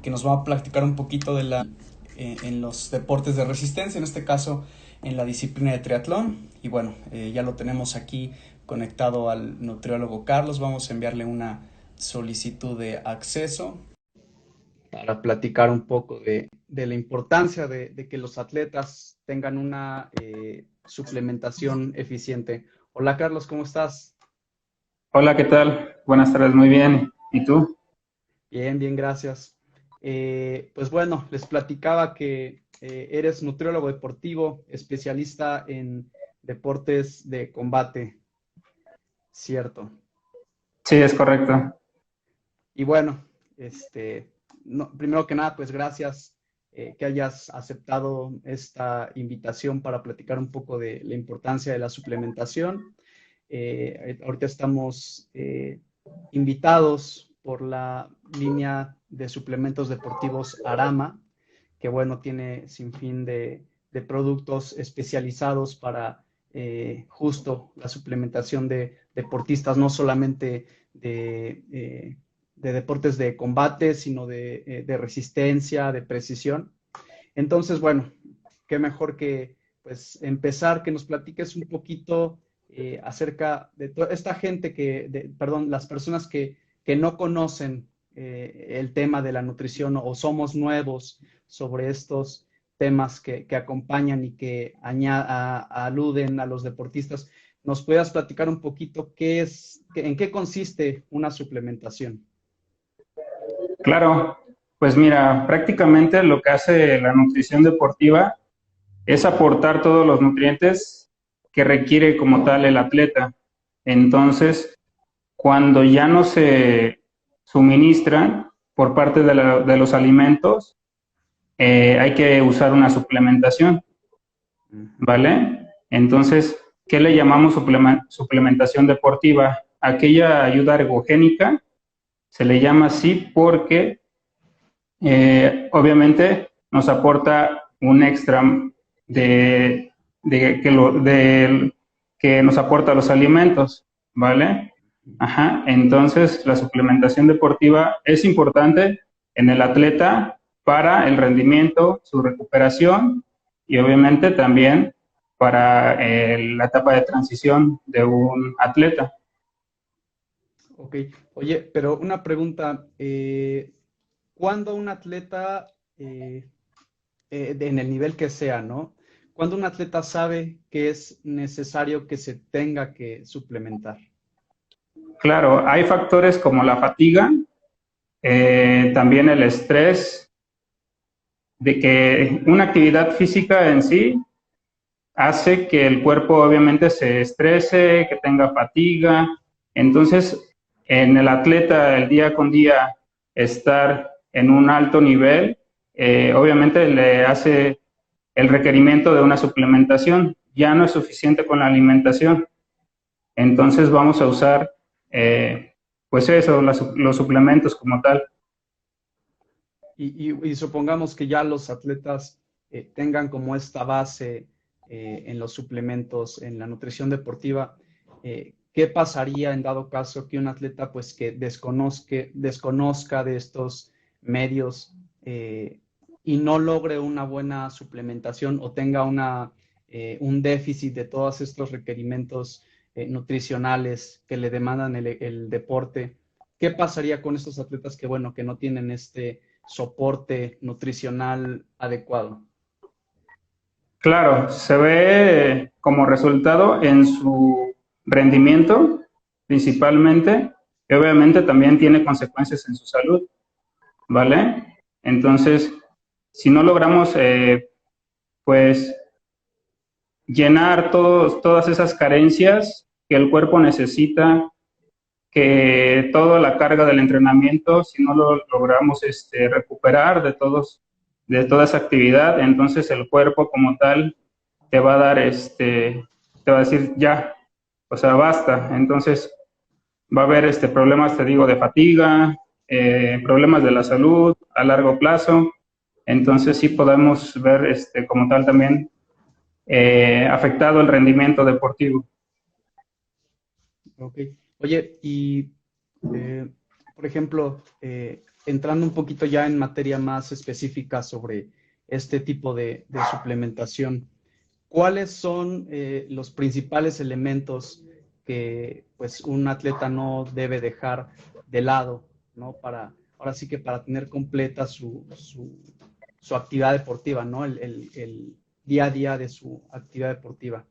que nos va a platicar un poquito de en los deportes de resistencia, en este caso en la disciplina de triatlón. Y bueno, ya lo tenemos aquí conectado al nutriólogo Carlos. Vamos a enviarle una solicitud de acceso para platicar un poco de la importancia de que los atletas tengan una suplementación eficiente. Hola Carlos, ¿cómo estás? Hola, ¿qué tal? Buenas tardes, muy bien. ¿Y tú? Bien, bien, gracias. Pues bueno, les platicaba que eres nutriólogo deportivo, especialista en deportes de combate, ¿cierto? Sí, es correcto. Y bueno, primero que nada, pues gracias que hayas aceptado esta invitación para platicar un poco de la importancia de la suplementación. Ahorita estamos invitados por la línea de suplementos deportivos Arama, que bueno, tiene sin fin de productos especializados para justo la suplementación de deportistas, no solamente de deportes de combate, sino de resistencia, de precisión. Entonces, bueno, qué mejor que pues empezar, que nos platiques un poquito acerca de toda esta gente perdón, las personas que no conocen el tema de la nutrición o somos nuevos sobre estos temas que acompañan y que aluden a los deportistas. ¿Nos puedas platicar un poquito en qué consiste una suplementación? Claro, pues mira, prácticamente lo que hace la nutrición deportiva es aportar todos los nutrientes que requiere como tal el atleta. Entonces, cuando ya no se suministran por parte de los alimentos, hay que usar una suplementación, ¿vale? Entonces, ¿qué le llamamos suplementación deportiva? Aquella ayuda ergogénica se le llama así porque obviamente nos aporta un extra de, que nos aporta los alimentos, ¿vale? Ajá, entonces la suplementación deportiva es importante en el atleta para el rendimiento, su recuperación y obviamente también para la etapa de transición de un atleta. Ok, oye, pero una pregunta, ¿cuándo un atleta, en el nivel que sea, ¿no? ¿Cuándo un atleta sabe que es necesario que se tenga que suplementar? Claro, hay factores como la fatiga, también el estrés, de que una actividad física en sí hace que el cuerpo obviamente se estrese, que tenga fatiga. Entonces, en el atleta el día con día estar en un alto nivel, obviamente le hace el requerimiento de una suplementación. Ya no es suficiente con la alimentación. Entonces vamos a usar, pues eso, los suplementos como tal. Y supongamos que ya los atletas tengan como esta base en los suplementos, en la nutrición deportiva, ¿qué pasaría en dado caso que un atleta pues que desconozca de estos medios y no logre una buena suplementación o tenga un déficit de todos estos requerimientos nutricionales que le demandan el deporte? ¿Qué pasaría con estos atletas que, bueno, que no tienen este soporte nutricional adecuado? Claro, se ve como resultado en su rendimiento principalmente y obviamente también tiene consecuencias en su salud, ¿vale? Entonces, si no logramos, pues, llenar todas esas carencias que el cuerpo necesita, que toda la carga del entrenamiento, si no lo logramos recuperar de toda esa actividad, entonces el cuerpo como tal te va a dar te va a decir ya, o sea, basta. Entonces va a haber problemas, te digo, de fatiga, problemas de la salud a largo plazo. Entonces sí podemos ver como tal también afectado el rendimiento deportivo. Ok. Oye, y por ejemplo, entrando un poquito ya en materia más específica sobre este tipo de suplementación, ¿cuáles son los principales elementos que pues un atleta no debe dejar de lado, ¿no? Ahora sí que para tener completa su actividad deportiva, ¿no? El día a día de su actividad deportiva.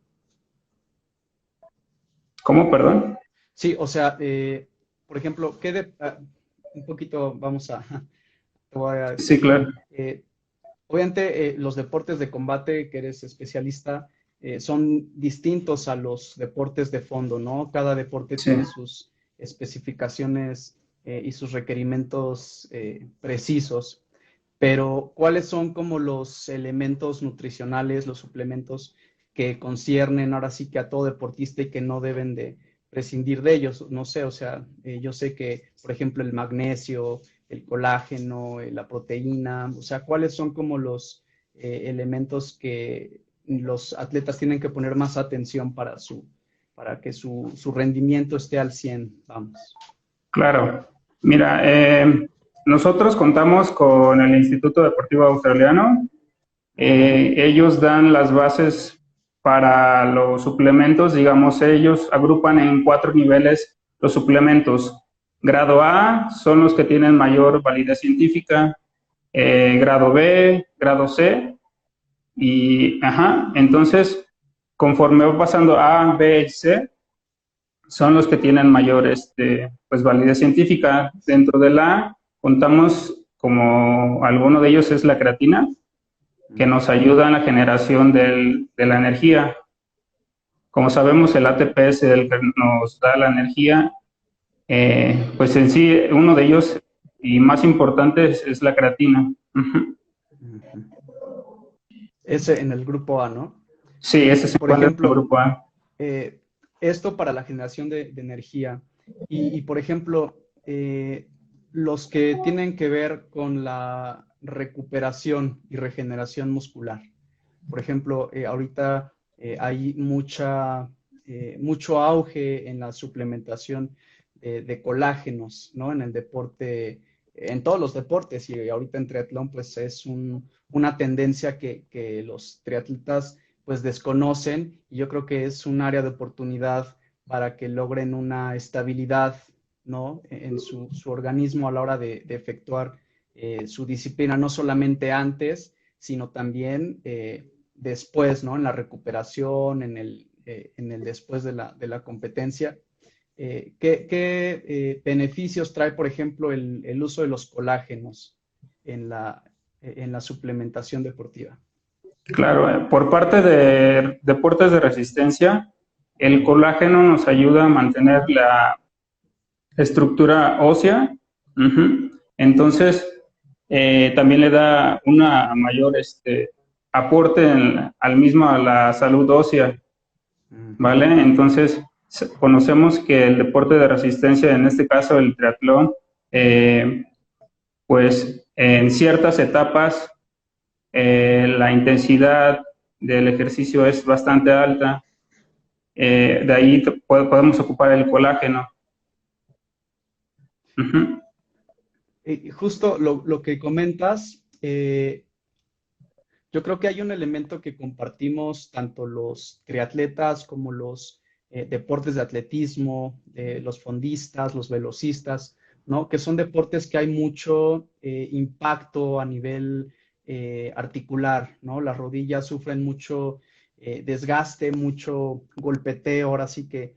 ¿Cómo, perdón? Sí, o sea, por ejemplo, un poquito vamos a, te voy a Sí, decir, claro. eh, obviamente los deportes de combate, que eres especialista, son distintos a los deportes de fondo, ¿no? Cada deporte Sí. tiene sus especificaciones y sus requerimientos precisos, pero ¿cuáles son como los elementos nutricionales, los suplementos que conciernen ahora sí que a todo deportista y que no deben de prescindir de ellos? No sé, o sea, yo sé que, por ejemplo, el magnesio, el colágeno, la proteína, o sea, ¿cuáles son como los elementos que los atletas tienen que poner más atención para que su rendimiento esté al 100, vamos? Claro. Mira, nosotros contamos con el Instituto Deportivo Australiano. Ellos dan las bases para los suplementos. Digamos, ellos agrupan en 4 niveles los suplementos. Grado A son los que tienen mayor validez científica. Grado B, grado C. Entonces, conforme va pasando A, B y C, son los que tienen mayor pues, validez científica. Dentro de la contamos, como alguno de ellos es la creatina, que nos ayuda en la generación de la energía. Como sabemos, el ATP es el que nos da la energía. Pues en sí, uno de ellos y más importante es la creatina. Uh-huh. Ese en el grupo A, ¿no? Sí, ese se Por encuentra en el ejemplo, grupo A. eh, esto para la generación de energía. Por ejemplo, los que tienen que ver con la recuperación y regeneración muscular. Por ejemplo, ahorita hay mucho auge en la suplementación de colágenos, ¿no? En el deporte, en todos los deportes y ahorita en triatlón, pues es una tendencia que los triatletas pues desconocen y yo creo que es un área de oportunidad para que logren una estabilidad, ¿no? En su organismo a la hora de efectuar su disciplina, no solamente antes, sino también después, ¿no? En la recuperación, en el después de la competencia. ¿Qué beneficios trae, por ejemplo, el uso de los colágenos en la suplementación deportiva? Claro, por parte de deportes de resistencia, el colágeno nos ayuda a mantener la estructura ósea. Uh-huh. Entonces, también le da una mayor aporte al mismo a la salud ósea, ¿vale? Entonces, conocemos que el deporte de resistencia, en este caso el triatlón, pues en ciertas etapas la intensidad del ejercicio es bastante alta. De ahí podemos ocupar el colágeno. Uh-huh. Justo lo que comentas, yo creo que hay un elemento que compartimos tanto los triatletas como los deportes de atletismo, los fondistas, los velocistas, ¿no? Que son deportes que hay mucho impacto a nivel articular, ¿no? Las rodillas sufren mucho desgaste, mucho golpeteo, ahora sí que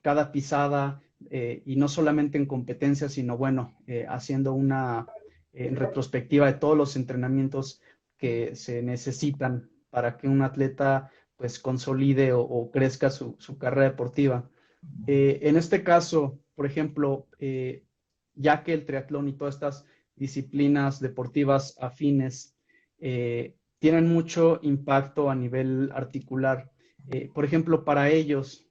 cada pisada, y no solamente en competencia, sino bueno, haciendo una retrospectiva de todos los entrenamientos que se necesitan para que un atleta pues consolide o crezca su carrera deportiva. En este caso, por ejemplo, ya que el triatlón y todas estas disciplinas deportivas afines tienen mucho impacto a nivel articular, por ejemplo, para ellos,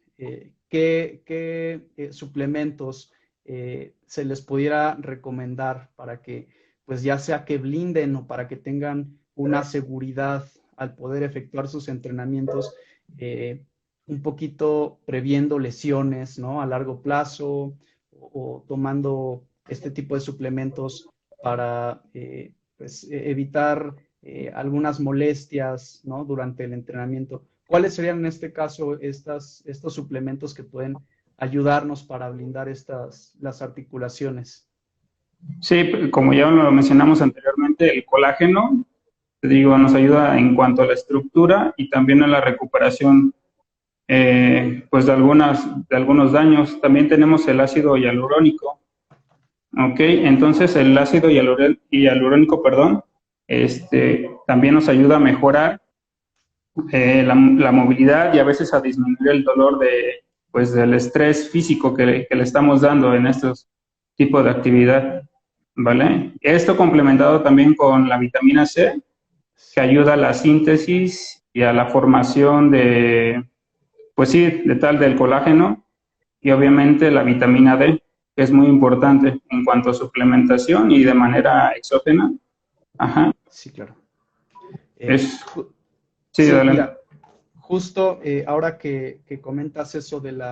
¿qué suplementos se les pudiera recomendar para que, pues ya sea que blinden o para que tengan una seguridad al poder efectuar sus entrenamientos, un poquito previendo lesiones, ¿no? A largo plazo o tomando este tipo de suplementos para pues, evitar algunas molestias, ¿no? Durante el entrenamiento. ¿Cuáles serían en este caso estos suplementos que pueden ayudarnos para blindar las articulaciones? Sí, como ya lo mencionamos anteriormente, el colágeno, te digo, nos ayuda en cuanto a la estructura y también a la recuperación pues de algunos daños. También tenemos el ácido hialurónico. Ok, entonces el ácido hialurónico, perdón, también nos ayuda a mejorar la movilidad y a veces a disminuir el dolor pues, del estrés físico que le estamos dando en estos tipos de actividad, ¿vale? Esto complementado también con la vitamina C, que ayuda a la síntesis y a la formación pues sí, del colágeno, y obviamente la vitamina D, que es muy importante en cuanto a suplementación y de manera exógena. Ajá. Sí, claro. Es, sí, Sí, adelante. mira, justo ahora que comentas eso el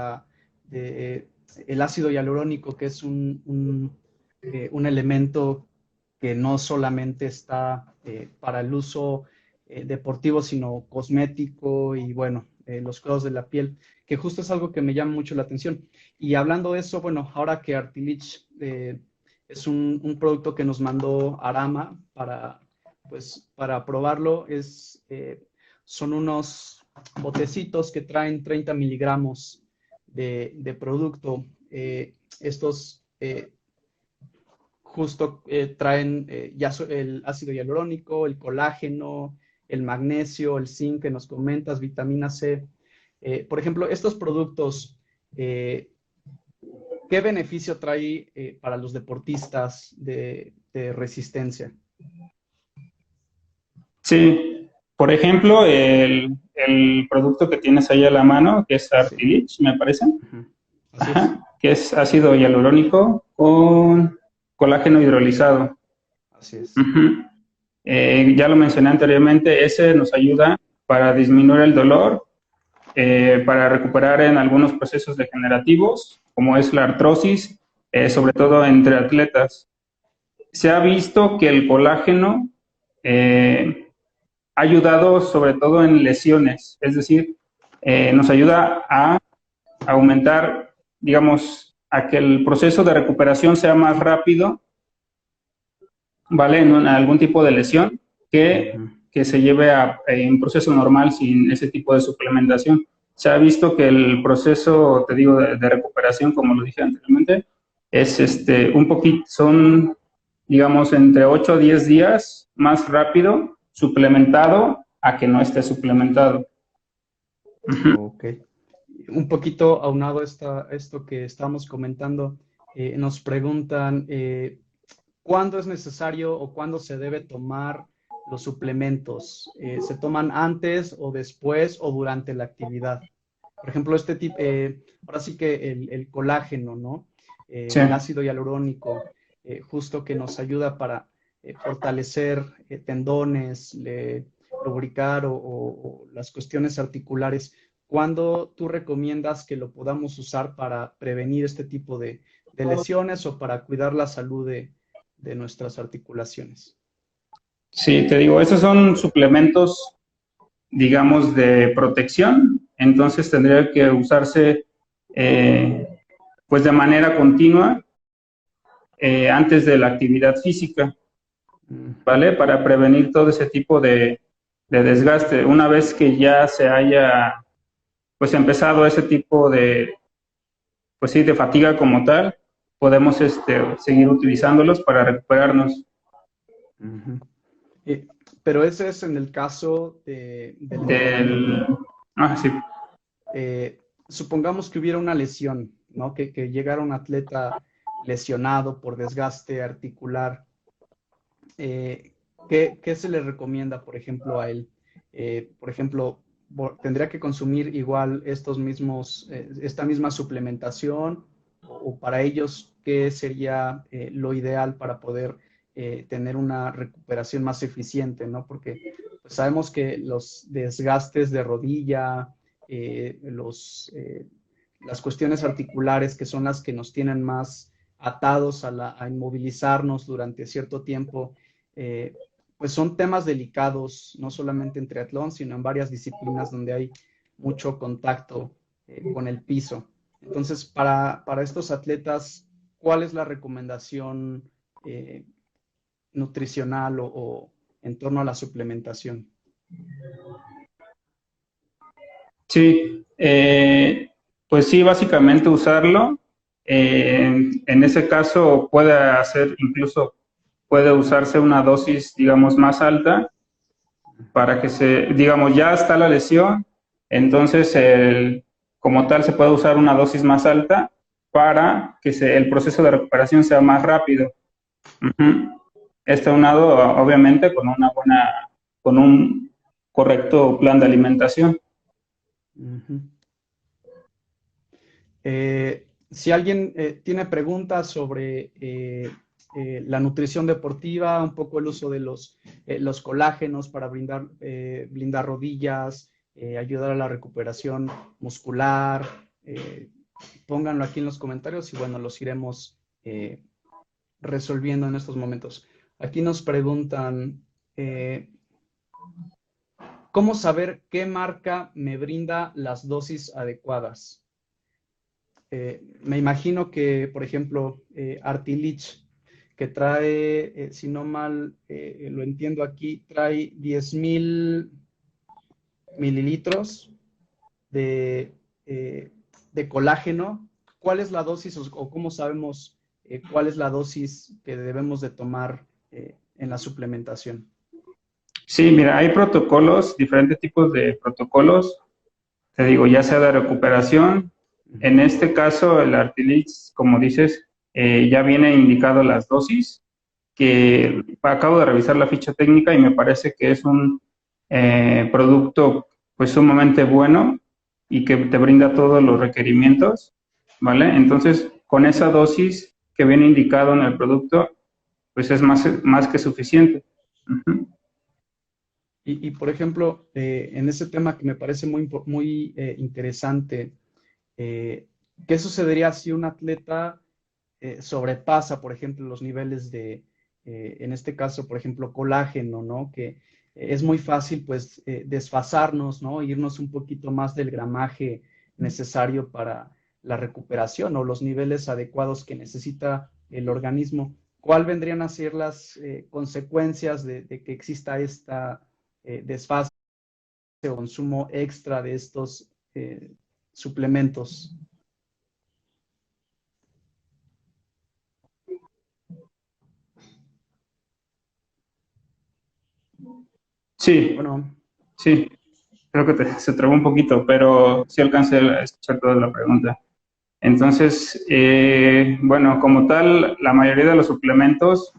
ácido hialurónico, que es un elemento que no solamente está para el uso deportivo, sino cosmético y bueno, los cuidados de la piel, que justo es algo que me llama mucho la atención. Y hablando de eso, bueno, ahora que Artilich es un producto que nos mandó Arama para probarlo, son unos botecitos que traen 30 miligramos de producto. Estos justo traen el ácido hialurónico, el colágeno, el magnesio, el zinc que nos comentas, vitamina C. Por ejemplo, estos productos, ¿qué beneficio trae para los deportistas de resistencia? Sí, por ejemplo, el producto que tienes ahí a la mano, que es Sí. Artilich, me parece. Ujú. Así es. Ajá, que es ácido hialurónico con colágeno hidrolizado. Así es. Ujú. Ya lo mencioné anteriormente, ese nos ayuda para disminuir el dolor, para recuperar en algunos procesos degenerativos, como es la artrosis, sobre todo entre atletas. Se ha visto que el colágeno ha ayudado sobre todo en lesiones, es decir, nos ayuda a aumentar, digamos, a que el proceso de recuperación sea más rápido, ¿vale? En algún tipo de lesión que se lleve a un proceso normal sin ese tipo de suplementación. Se ha visto que el proceso, te digo, de recuperación, como lo dije anteriormente, es un poquito, son, digamos, entre 8 a 10 días más rápido suplementado a que no esté suplementado. Ok. Un poquito aunado esto que estamos comentando, nos preguntan cuándo es necesario o cuándo se debe tomar los suplementos. ¿Se toman antes o después o durante la actividad? Por ejemplo, ahora sí que el colágeno, ¿no? Sí. El ácido hialurónico, justo que nos ayuda para fortalecer tendones, lubricar o las cuestiones articulares. ¿Cuándo tú recomiendas que lo podamos usar para prevenir este tipo de lesiones o para cuidar la salud de nuestras articulaciones? Sí, te digo, esos son suplementos, digamos, de protección, entonces tendría que usarse pues de manera continua antes de la actividad física, ¿vale? Para prevenir todo ese tipo de desgaste. Una vez que ya se haya pues empezado ese tipo pues sí, de fatiga como tal, podemos seguir utilizándolos para recuperarnos. Ujú. Pero ese es en el caso del entrenamiento. Del... Ah, sí. Supongamos que hubiera una lesión, ¿no? Que llegara un atleta lesionado por desgaste articular. eh, ¿qué se le recomienda, por ejemplo, a él? Por ejemplo, ¿tendría que consumir igual esta misma suplementación? O para ellos, ¿qué sería lo ideal para poder tener una recuperación más eficiente, ¿no? Porque pues, sabemos que los desgastes de rodilla, las cuestiones articulares que son las que nos tienen más atados a inmovilizarnos durante cierto tiempo, pues son temas delicados, no solamente en triatlón, sino en varias disciplinas donde hay mucho contacto con el piso. Entonces, para estos atletas, ¿cuál es la recomendación nutricional o en torno a la suplementación? Sí, pues sí, básicamente usarlo. En ese caso puede usarse una dosis, digamos, más alta para que digamos, ya está la lesión, entonces como tal se puede usar una dosis más alta para que el proceso de recuperación sea más rápido. Esto aunado, obviamente, con un correcto plan de alimentación. Si alguien tiene preguntas sobre la nutrición deportiva, un poco el uso de los colágenos para blindar rodillas, ayudar a la recuperación muscular, pónganlo aquí en los comentarios y bueno, los iremos resolviendo en estos momentos. Aquí nos preguntan, ¿cómo saber qué marca me brinda las dosis adecuadas? Me imagino que, por ejemplo, Artilich, que trae, si no mal lo entiendo aquí, trae 10,000 mililitros de, de colágeno. ¿Cuál es la dosis o cómo sabemos cuál es la dosis que debemos de tomar en la suplementación? Sí, mira, hay protocolos, diferentes tipos de protocolos, te digo, ya sea de recuperación. En este caso, el Artilich, como dices, ya viene indicado las dosis, que acabo de revisar la ficha técnica y me parece que es un producto pues sumamente bueno y que te brinda todos los requerimientos, ¿vale? Entonces, con esa dosis que viene indicado en el producto, pues es más que suficiente. Y, por ejemplo, en ese tema que me parece muy interesante, ¿qué sucedería si un atleta sobrepasa, por ejemplo, los niveles en este caso, por ejemplo, colágeno, ¿no? Que es muy fácil, pues, desfasarnos, ¿no? Irnos un poquito más del gramaje necesario para la recuperación o los niveles adecuados que necesita el organismo. ¿Cuál vendrían a ser las consecuencias de que exista esta desfase o consumo extra de estos suplementos? Sí, Bueno, sí, creo que se trabó un poquito, pero sí alcancé a escuchar toda la pregunta. Entonces, bueno, como tal, la mayoría de los suplementos,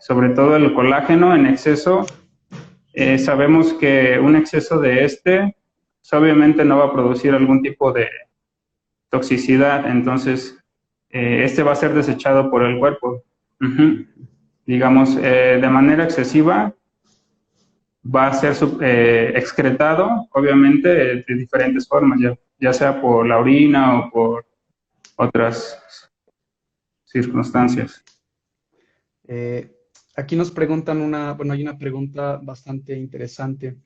sobre todo el colágeno en exceso, sabemos que un exceso de pues, obviamente no va a producir algún tipo de toxicidad, entonces este va a ser desechado por el cuerpo. Digamos, de manera excesiva va a ser excretado, obviamente, de diferentes formas, ya sea por la orina o por otras circunstancias. Aquí nos preguntan bueno, hay una pregunta bastante interesante.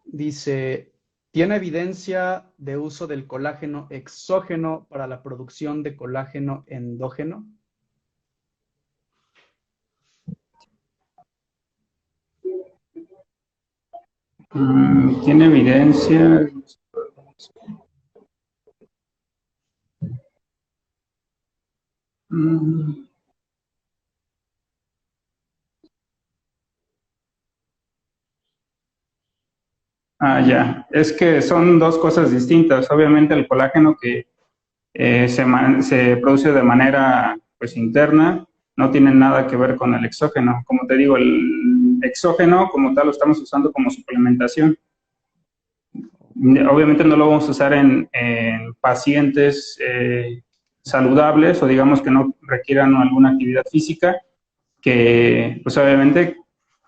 Dice, ¿tiene evidencia de uso del colágeno exógeno para la producción de colágeno endógeno? ¿Tiene evidencia? Ya. Es que son dos cosas distintas. Obviamente el colágeno que se produce de manera pues interna no tiene nada que ver con el exógeno. Como te digo, el exógeno como tal lo estamos usando como suplementación. Obviamente no lo vamos a usar en pacientes saludables o digamos que no requieran alguna actividad física, que pues obviamente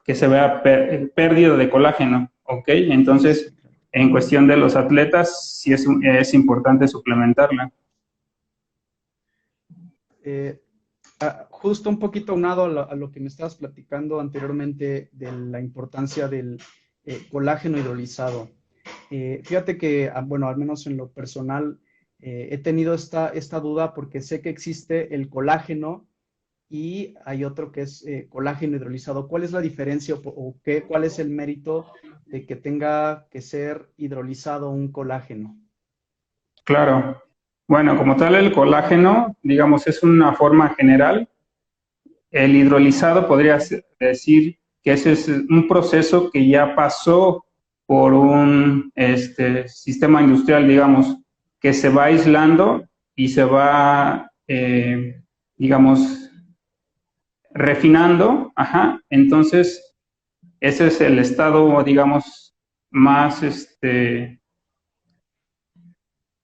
que se vea pérdida de colágeno, ¿ok? Entonces, en cuestión de los atletas, sí es importante suplementarla. eh, justo un poquito aunado a lo que me estabas platicando anteriormente de la importancia del colágeno hidrolizado. Fíjate que, bueno, al menos en lo personal, he tenido esta duda porque sé que existe el colágeno y hay otro que es colágeno hidrolizado. ¿Cuál es la diferencia o cuál es el mérito de que tenga que ser hidrolizado un colágeno? Claro. Bueno, como tal, el colágeno, digamos, es una forma general. El hidrolizado podría decir que ese es un proceso que ya pasó por un sistema industrial, digamos, que se va aislando y se va, digamos, refinando. Ajá. Entonces, ese es el estado, digamos, más,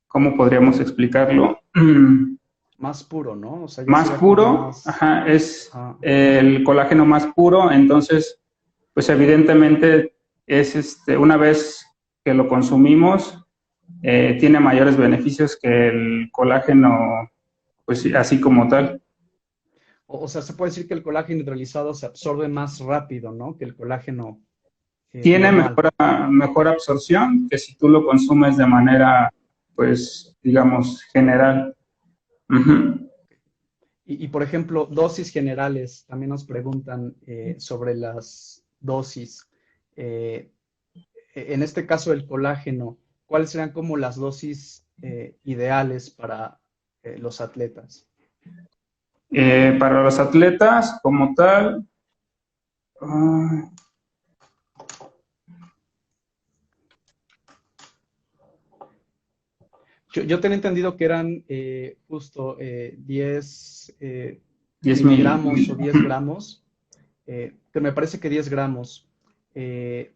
¿cómo podríamos explicarlo? Más puro, ¿no? O sea, ya Más sería como puro, más... ajá, es ah, el colágeno más puro. Entonces, pues evidentemente es una vez que lo consumimos, tiene mayores beneficios que el colágeno, pues así como tal. o sea, se puede decir que el colágeno hidrolizado se absorbe más rápido, ¿no? Que el colágeno Tiene normal. mejor absorción que si tú lo consumes de manera, pues, digamos, general. Ujú. Por ejemplo, dosis generales, también nos preguntan sobre las dosis. Eh, en este caso, el colágeno, ¿cuáles serían como las dosis ideales para los atletas? Para los atletas, como tal, ah, Yo tenía entendido que eran justo 10 10 miligramos o 10 gramos, que me parece que 10 gramos, eh,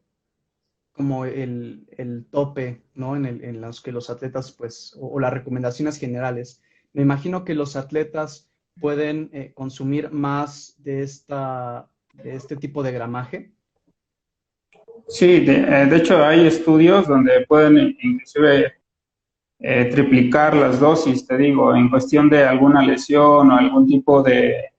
como el tope, ¿no? En los que los atletas, pues, o las recomendaciones generales. Me imagino que los atletas pueden consumir más de este tipo de gramaje. Sí, de hecho hay estudios donde pueden inclusive triplicar las dosis, te digo, en cuestión de alguna lesión o algún tipo de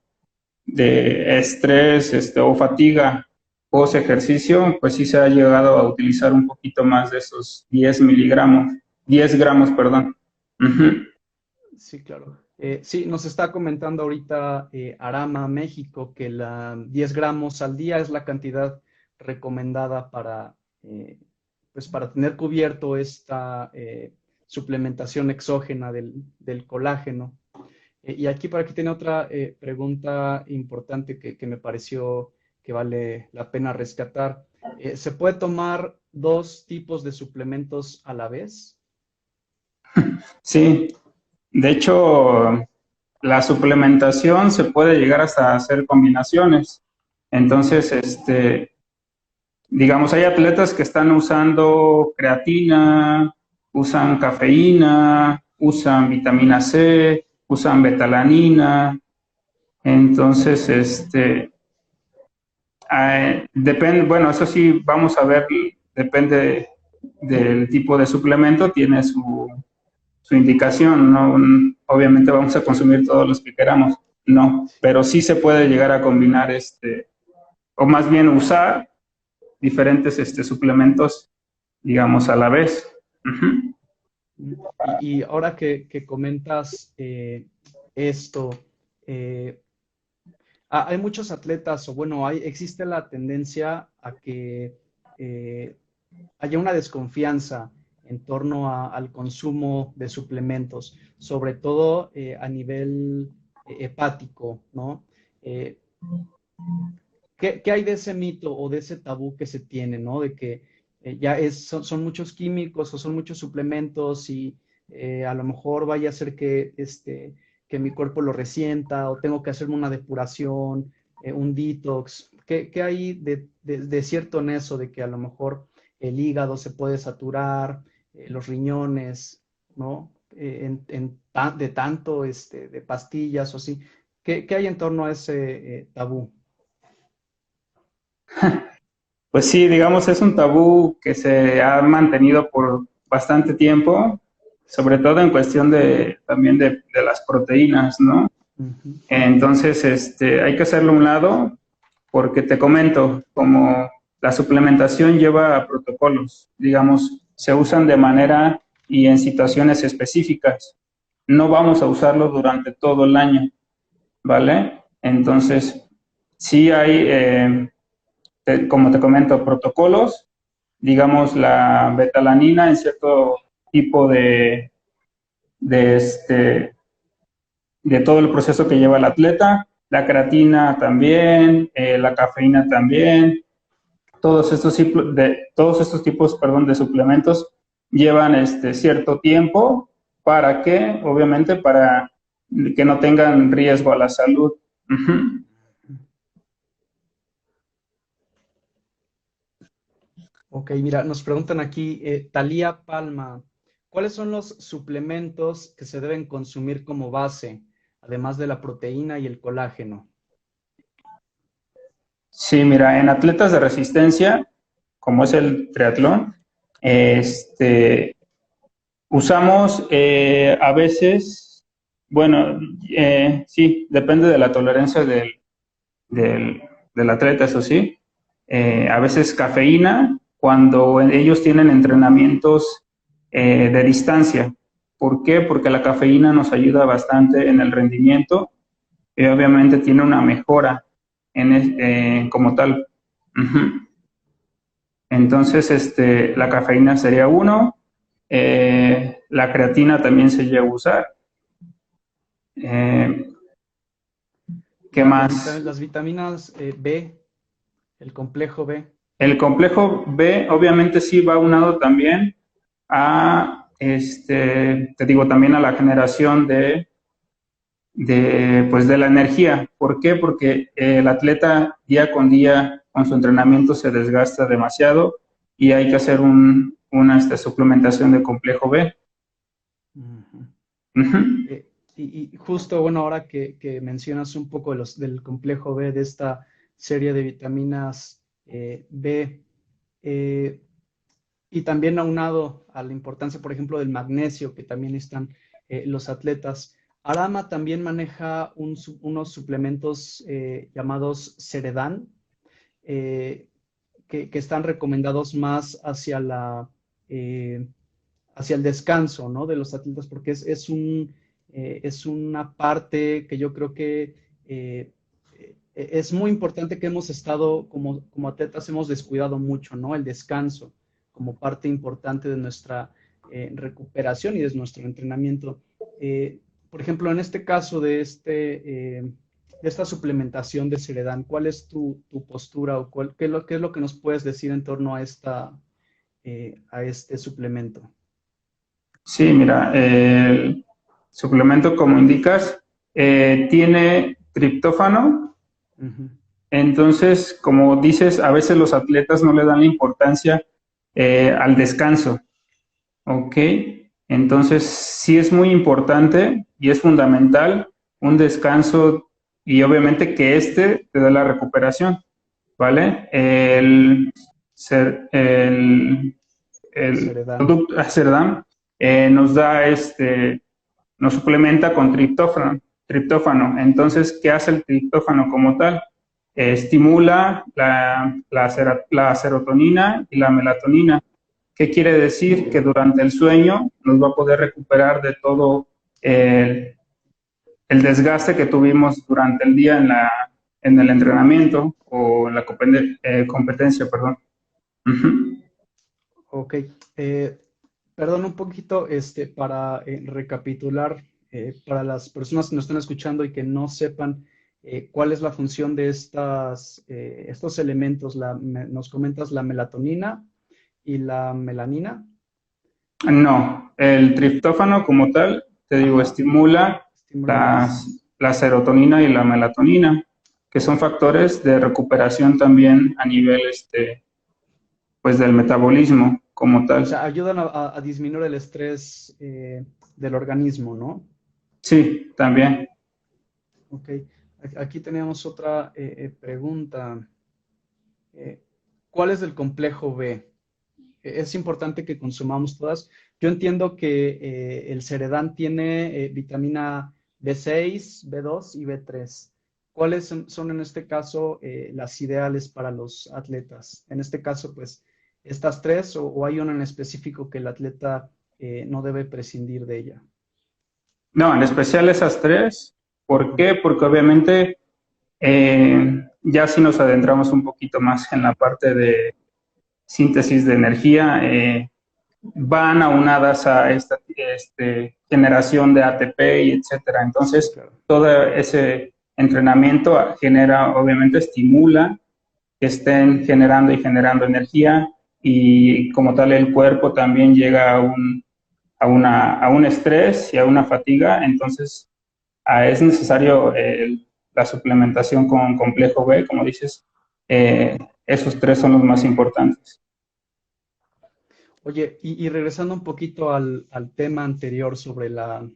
estrés o fatiga post ejercicio, pues sí se ha llegado a utilizar un poquito más de esos 10 miligramos, 10 gramos, perdón. Ujú. Sí, claro. Sí, nos está comentando ahorita Arama, México, que la 10 gramos al día es la cantidad recomendada pues para tener cubierto esta suplementación exógena del colágeno. Y aquí por aquí tiene otra pregunta importante que me pareció que vale la pena rescatar. ¿Se puede tomar dos tipos de suplementos a la vez? Sí, de hecho, la suplementación se puede llegar hasta hacer combinaciones. Entonces, digamos, hay atletas que están usando creatina, usan cafeína, usan vitamina C, usan betalanina. Entonces, depende, bueno, eso sí, vamos a ver, depende del tipo de suplemento, tiene su indicación, ¿no? Obviamente vamos a consumir todos los que queramos, no, pero sí se puede llegar a combinar, o más bien usar diferentes suplementos, digamos, a la vez. Ujú. Y ahora que comentas esto, eh, hay muchos atletas, o bueno, existe la tendencia a que eh, haya una desconfianza en torno al consumo de suplementos, sobre todo a nivel hepático, ¿no? Eh, ¿qué hay de ese mito o de ese tabú que se tiene, ¿no? De que son muchos químicos o son muchos suplementos y a lo mejor vaya a ser que mi cuerpo lo resienta o tengo que hacerme una depuración, un detox. ¿Qué hay de cierto en eso de que a lo mejor el hígado se puede saturar, los riñones, ¿no? De tanto de pastillas o así. ¿Qué hay en torno a ese tabú? Pues sí, digamos, es un tabú que se ha mantenido por bastante tiempo, sobre todo en cuestión también de las proteínas, ¿no? Ujú. Entonces, hay que hacerlo a un lado porque te comento, como la suplementación lleva protocolos, digamos, se usan de manera y en situaciones específicas. No vamos a usarlos durante todo el año, ¿vale? Entonces, sí hay, como te comento, protocolos, digamos, la betalanina en cierto tipo de de todo el proceso que lleva el atleta, la creatina también, la cafeína también, todos estos tipos, perdón, de suplementos llevan cierto tiempo para que, obviamente, para que no tengan riesgo a la salud. Ujú. Ok, mira, nos preguntan aquí, Talía Palma, ¿cuáles son los suplementos que se deben consumir como base, además de la proteína y el colágeno? Sí, mira, en atletas de resistencia, como es el triatlón, este, usamos a veces, bueno, sí, depende de la tolerancia del, del atleta, eso sí. A veces cafeína cuando ellos tienen entrenamientos de distancia. ¿Por qué? Porque la cafeína nos ayuda bastante en el rendimiento y obviamente tiene una mejora como tal. Ujú. Entonces, la cafeína sería uno, la creatina también se llega a usar. Eh, ¿Qué más? Las vitaminas B, el complejo B. El complejo B obviamente sí va unado también a, te digo, también a la generación pues de la energía. ¿Por qué? Porque el atleta día con día con su entrenamiento se desgasta demasiado y hay que hacer una suplementación de complejo B. Ujú. Ujú. Y justo, bueno, ahora que mencionas un poco del complejo B, de esta serie de vitaminas B, eh, y también aunado a la importancia, por ejemplo, del magnesio, que también están los atletas, Arama también maneja unos suplementos llamados Ceredan, eh, que están recomendados más eh, hacia el descanso, ¿no? De los atletas, porque es una parte que yo creo que es muy importante que hemos estado, como atletas, hemos descuidado mucho, ¿no? El descanso como parte importante de nuestra recuperación y de nuestro entrenamiento. Por ejemplo, en este caso de esta suplementación de Ceredan, ¿cuál es tu postura o qué es lo que nos puedes decir en torno a este suplemento? Sí, mira, el suplemento, como indicas, tiene triptófano. Ujú. Entonces, como dices, a veces los atletas no le dan la importancia al descanso, ¿ok? Entonces, sí es muy importante y es fundamental un descanso y obviamente que te dé la recuperación, ¿vale? El Ceredán. producto Cerdán nos da nos suplementa con triptófano. Entonces, ¿qué hace el triptófano como tal? Estimula la serotonina y la melatonina. ¿Qué quiere decir? Que durante el sueño nos va a poder recuperar de todo el, el desgaste que tuvimos durante el día en el entrenamiento o en la competencia, perdón. Ujú. Ok. Eh, Perdón un poquito, para recapitular, para las personas que nos están escuchando y que no sepan cuál es la función de estos elementos, nos comentas la melatonina y la melanina. No, el triptófano como tal, te digo, Ajá, estimula estimulan las. la serotonina y la melatonina, que son factores de recuperación también a nivel, pues del metabolismo como O tal. sea, ayudan a disminuir el estrés del organismo, ¿no? Sí, también. Ok. Aquí tenemos otra pregunta. Eh, ¿Cuál es el complejo B? Es importante que consumamos todas. Yo entiendo que el Ceredán tiene vitamina B6, B2 y B3. ¿Cuáles son en este caso las ideales para los atletas? En este caso, pues, estas tres o hay una en específico que el atleta no debe prescindir de ella. No, en especial esas tres. ¿Por qué? Porque obviamente ya si nos adentramos un poquito más en la parte de síntesis de energía, van aunadas a esta generación de ATP y etcétera. Entonces, Claro. todo ese entrenamiento genera, obviamente, estimula que estén generando y generando energía y como tal el cuerpo también llega a un estrés y a una fatiga, entonces es necesario la suplementación con complejo B, como dices, esos tres son los más importantes. Oye, y regresando un poquito al tema anterior sobre la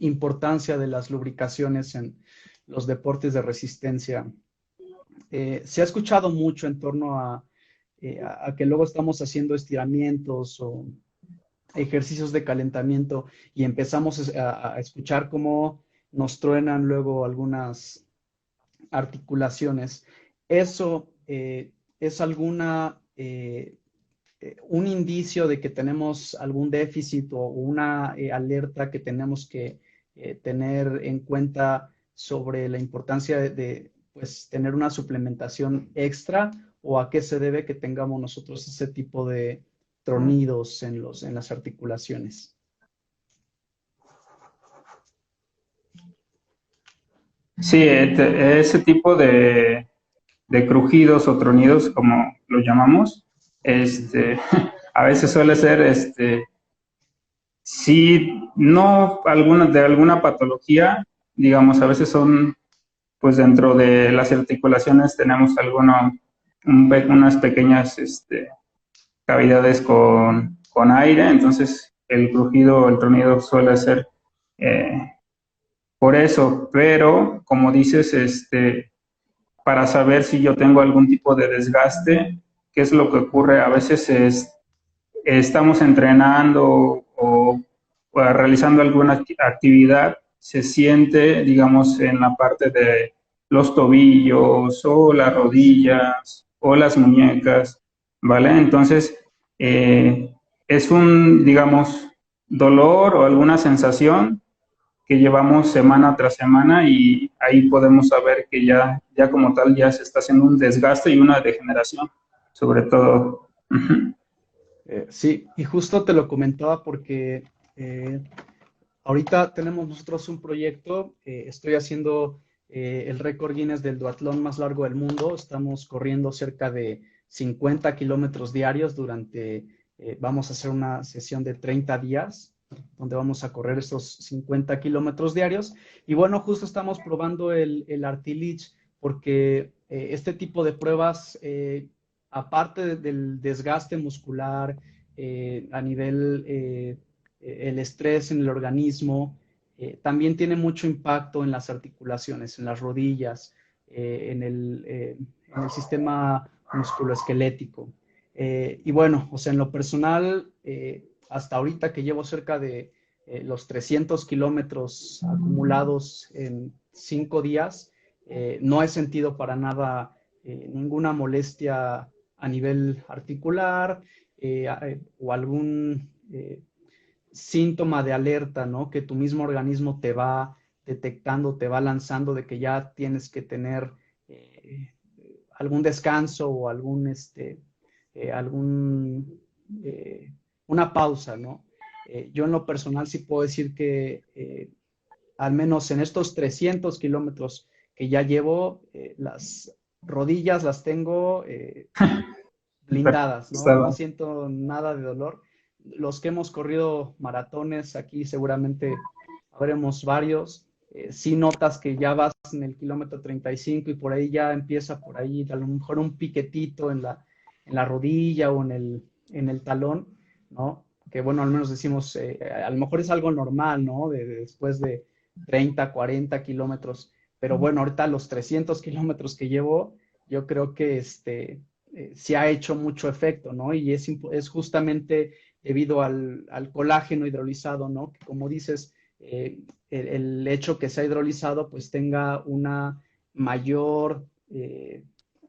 importancia de las lubricaciones en los deportes de resistencia, se ha escuchado mucho en torno a que luego estamos haciendo estiramientos o ejercicios de calentamiento y empezamos a escuchar cómo nos truenan luego algunas articulaciones. ¿Eso es un indicio de que tenemos algún déficit o una alerta que tenemos que tener en cuenta sobre la importancia pues, tener una suplementación extra, o a qué se debe que tengamos nosotros ese tipo de tronidos en las articulaciones? Sí, ese tipo de crujidos o tronidos, como lo llamamos, a veces suele ser, si no de alguna patología, digamos, a veces son, pues dentro de las articulaciones tenemos unas pequeñas cavidades con aire, entonces el crujido o el tronido suele ser eh, por eso, pero como dices, para saber si yo tengo algún tipo de desgaste, qué es lo que ocurre. A veces estamos entrenando o realizando alguna actividad, se siente, digamos, en la parte de los tobillos o las rodillas o las muñecas, ¿vale? Entonces, es un, digamos, dolor o alguna sensación que llevamos semana tras semana y ahí podemos saber que ya como tal ya se está haciendo un desgaste y una degeneración, sobre todo. Sí, y justo te lo comentaba porque ahorita tenemos nosotros un proyecto, estoy haciendo el récord Guinness del duatlón más largo del mundo, estamos corriendo cerca de 50 kilómetros diarios vamos a hacer una sesión de 30 días, donde vamos a correr esos 50 kilómetros diarios. Y bueno, justo estamos probando el Artilich porque este tipo de pruebas, aparte del desgaste muscular, a nivel el estrés en el organismo, también tiene mucho impacto en las articulaciones, en las rodillas, en el sistema musculoesquelético. Y bueno, o sea, en lo personal, hasta ahorita que llevo cerca de los 300 kilómetros acumulados en 5 días, no he sentido para nada ninguna molestia a nivel articular o algún síntoma de alerta, ¿no? Que tu mismo organismo te va detectando, te va lanzando de que ya tienes que tener eh, algún descanso o algún, eh, una pausa, ¿no? Yo en lo personal sí puedo decir que al menos en estos 300 kilómetros que ya llevo, las rodillas las tengo blindadas, ¿no? No siento nada de dolor. Los que hemos corrido maratones, aquí seguramente habremos varios. Sí notas que ya vas en el kilómetro 35 y por ahí ya empieza por ahí a lo mejor un piquetito en la rodilla o en el talón, ¿no? Que bueno, al menos decimos, a lo mejor es algo normal, ¿no? Después de 30, 40 kilómetros. Pero bueno, ahorita los 300 kilómetros que llevo, yo creo que sí ha hecho mucho efecto, ¿no? Y es justamente debido al colágeno hidrolizado, ¿no? Que como dices, el hecho que sea hidrolizado pues tenga una mayor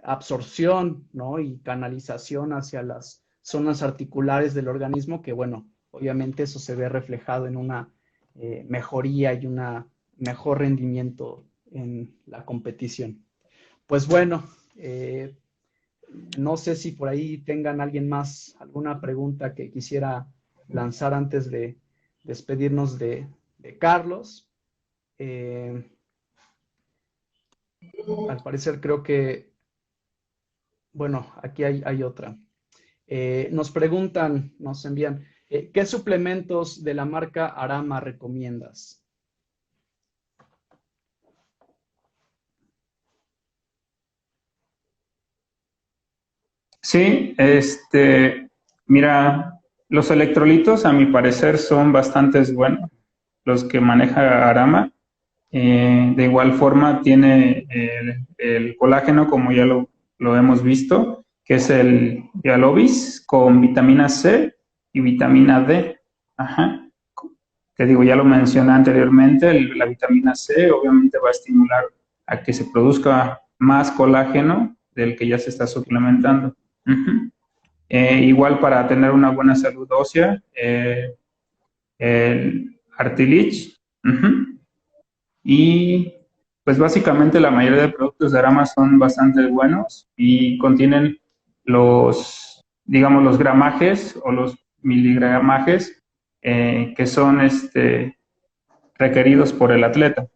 absorción, ¿no? Y canalización hacia las zonas articulares del organismo, que bueno, obviamente eso se ve reflejado en una mejoría y un mejor rendimiento en la competición. Pues bueno, no sé si por ahí tengan alguien más alguna pregunta que quisiera lanzar antes de despedirnos de Carlos. Al parecer creo que, bueno, aquí hay otra. Nos preguntan, nos envían, ¿qué suplementos de la marca Arama recomiendas? Sí, mira, los electrolitos a mi parecer son bastante buenos, los que maneja Arama. De igual forma tiene el colágeno, como ya lo hemos visto, que es el Yalobis con vitamina C y vitamina D. Ajá. Te digo, ya lo mencioné anteriormente, la vitamina C obviamente va a estimular a que se produzca más colágeno del que ya se está suplementando. Uh-huh. Igual para tener una buena salud ósea, el Artilich. Uh-huh. Y pues básicamente la mayoría de productos de Arama son bastante buenos y contienen digamos, los gramajes o los miligramajes que son requeridos por el atleta.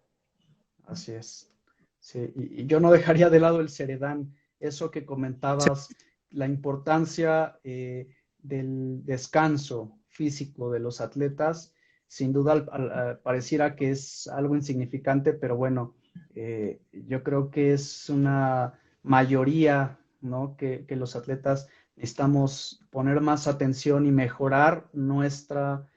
Así es. Sí, y yo no dejaría de lado el Ceredán, eso que comentabas, la importancia del descanso físico de los atletas, sin duda pareciera que es algo insignificante, pero bueno, yo creo que es una mayoría, ¿no? Que los atletas necesitamos poner más atención y mejorar nuestro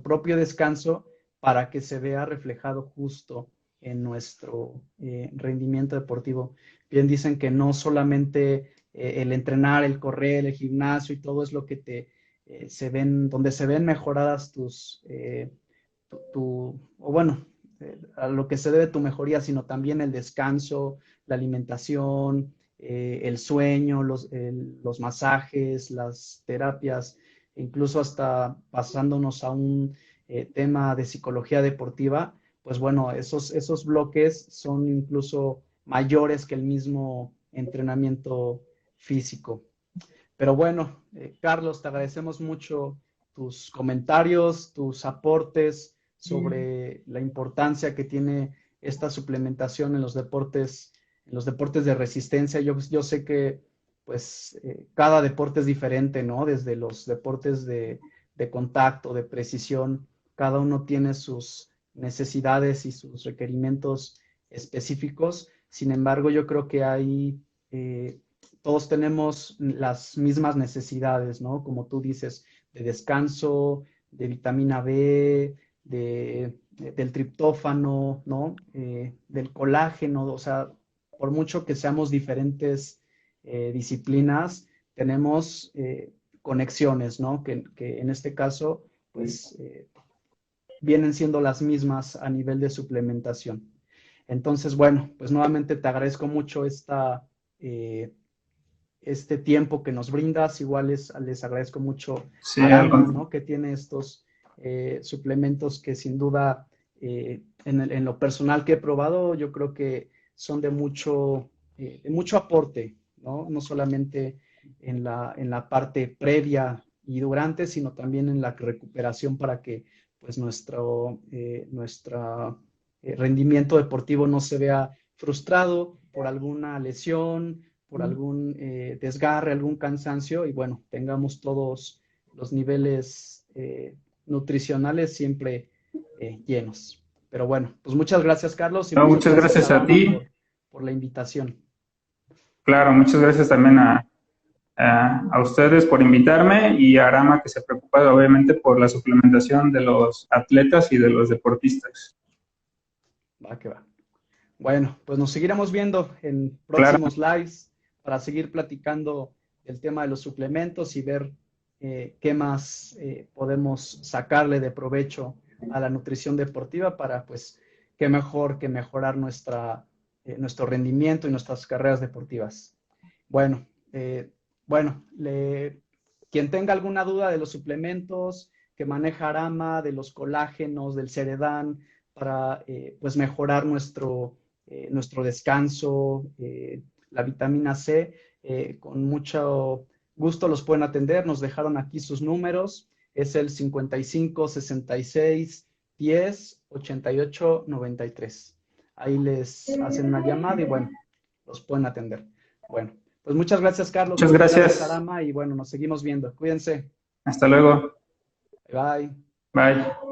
propio descanso para que se vea reflejado justo en nuestro rendimiento deportivo. Bien dicen que no solamente el entrenar, el correr, el gimnasio y todo es lo que donde se ven mejoradas o bueno, a lo que se debe tu mejoría, sino también el descanso, la alimentación, el sueño, los masajes, las terapias, incluso hasta pasándonos a un tema de psicología deportiva, pues bueno, esos bloques son incluso mayores que el mismo entrenamiento físico. Pero bueno, Carlos, te agradecemos mucho tus comentarios, tus aportes sobre la importancia que tiene esta suplementación en los deportes de resistencia. Yo sé que pues cada deporte es diferente, ¿no? Desde los deportes de contacto, de precisión, cada uno tiene sus necesidades y sus requerimientos específicos. Sin embargo, yo creo que todos tenemos las mismas necesidades, ¿no? Como tú dices, de descanso, de vitamina B, del triptófano, ¿no? Del colágeno, o sea, por mucho que seamos diferentes disciplinas, tenemos conexiones, ¿no? Que en este caso, pues, vienen siendo las mismas a nivel de suplementación. Entonces, bueno, pues nuevamente te agradezco mucho este tiempo que nos brindas. Igual les agradezco mucho a Sí, Arama, algo. ¿no? Que tiene estos suplementos que sin duda, en lo personal que he probado, yo creo que son de mucho aporte, ¿no? No solamente en la parte previa y durante, sino también en la recuperación para que pues nuestro rendimiento deportivo no se vea frustrado por alguna lesión, por algún desgarre, algún cansancio y bueno, tengamos todos los niveles nutricionales siempre llenos. Pero bueno, pues muchas gracias, Carlos, y No, muchas muchas gracias a gracias a Arama ti. por la invitación. Claro, muchas gracias también a ustedes por invitarme y a Arama que se preocupa obviamente por la suplementación de los atletas y de los deportistas. Va que va. Bueno, pues nos seguiremos viendo en Claro, próximos lives para seguir platicando el tema de los suplementos y ver qué más podemos sacarle de provecho a la nutrición deportiva para, pues, qué mejor que mejorar nuestro rendimiento y nuestras carreras deportivas. Bueno, bueno, quien tenga alguna duda de los suplementos que maneja Arama, de los colágenos, del Ceredan, para pues mejorar nuestro descanso, la vitamina C, con mucho gusto los pueden atender. Nos dejaron aquí sus números. Es el 55 66 10 88 93. Ahí les hacen una llamada y bueno, los pueden atender. Bueno, pues muchas gracias, Carlos. Muchas Muchas gracias, gracias. Arama. Y bueno, nos seguimos viendo. Cuídense. Hasta luego. Bye. Bye.